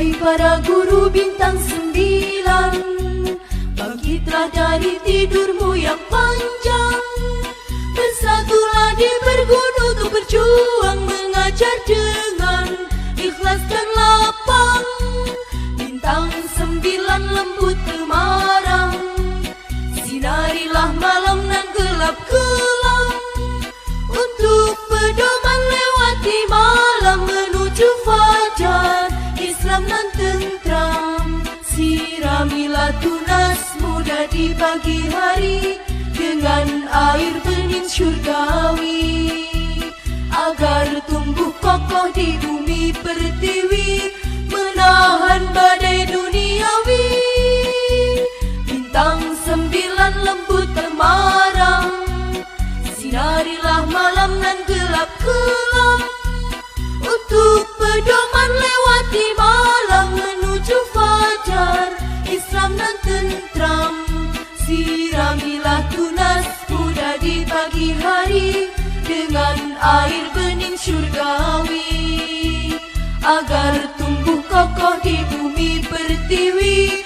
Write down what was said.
Hai para guru bintang 9, bangkitlah dari tidurmu yang panjang. Bersatulah di bergunu untuk berjuang mengajar dengan ikhlas dan lapang. Bintang 9 lembut temarang, sinarilah malam nan gelap kelam. Untuk pedoman lewati malam menuju fajar Islam nan tentram. Siramilah tunas muda di pagi hari dengan air bening syurgawi, agar tumbuh kokoh di bumi pertiwi menahan badai duniawi. Bintang 9 lembut temarang, sinarilah malam nan gelap kelam. Untuk pedoman lewati malam menuju fajar Islam nan tentram. Siramilah tunas muda di pagi hari dengan air bening syurgawi, agar tumbuh kokoh di bumi pertiwi